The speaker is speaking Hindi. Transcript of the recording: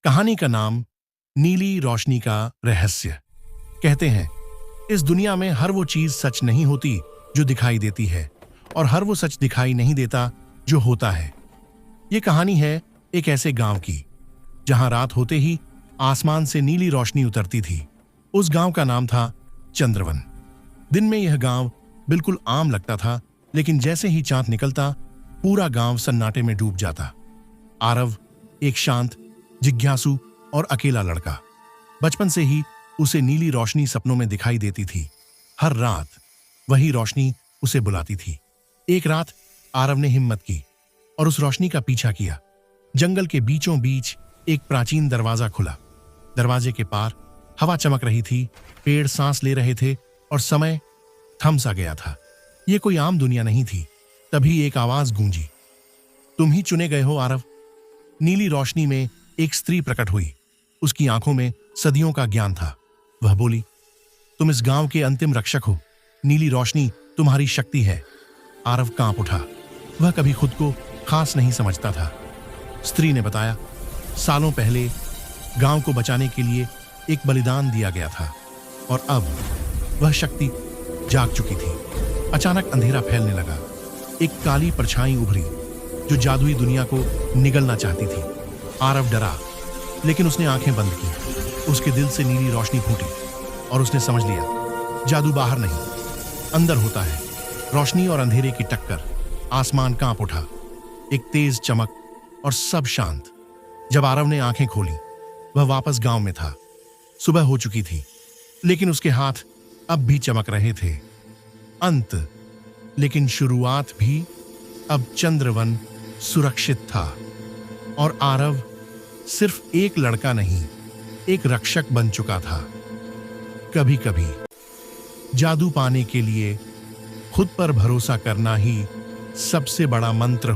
कहानी का नाम नीली रोशनी का रहस्य। कहते हैं इस दुनिया में हर वो चीज सच नहीं होती जो दिखाई देती है, और हर वो सच दिखाई नहीं देता जो होता है। ये कहानी है एक ऐसे गांव की जहां रात होते ही आसमान से नीली रोशनी उतरती थी। उस गांव का नाम था चंद्रवन। दिन में यह गांव बिल्कुल आम लगता था, लेकिन जैसे ही चांद निकलता पूरा गांव सन्नाटे में डूब जाता। आरव एक शांत, जिज्ञासु और अकेला लड़का। बचपन से ही उसे नीली रोशनी सपनों में दिखाई देती थी। हर रात वही रोशनी उसे बुलाती थी। एक रात आरव ने हिम्मत की और उस रोशनी का पीछा किया। जंगल के बीचों बीच एक प्राचीन दरवाजा खुला। दरवाजे के पार हवा चमक रही थी, पेड़ सांस ले रहे थे और समय थम सा गया था। ये कोई आम दुनिया नहीं थी। तभी एक आवाज गूंजी, तुम ही चुने गए हो आरव। नीली रोशनी में एक स्त्री प्रकट हुई। उसकी आंखों में सदियों का ज्ञान था। वह बोली, तुम इस गांव के अंतिम रक्षक हो। नीली रोशनी तुम्हारी शक्ति है। आरव कांप उठा। वह कभी खुद को खास नहीं समझता था। स्त्री ने बताया, सालों पहले गांव को बचाने के लिए एक बलिदान दिया गया था और अब वह शक्ति जाग चुकी थी। अचानक अंधेरा फैलने लगा। एक काली परछाई उभरी जो जादुई दुनिया को निगलना चाहती थी। आरव डरा, लेकिन उसने आंखें बंद की। उसके दिल से नीली रोशनी फूटी और उसने समझ लिया, जादू बाहर नहीं, अंदर होता है। रोशनी और अंधेरे की टक्कर। आसमान कांप उठा, एक तेज चमक और सब शांत। जब आरव ने आंखें खोली, वह वापस गांव में था। सुबह हो चुकी थी, लेकिन उसके हाथ अब भी चमक रहे थे। अंत, लेकिन शुरुआत भी। अब चंद्रवन सुरक्षित था और आरव सिर्फ एक लड़का नहीं, एक रक्षक बन चुका था। कभी कभी जादू पाने के लिए खुद पर भरोसा करना ही सबसे बड़ा मंत्र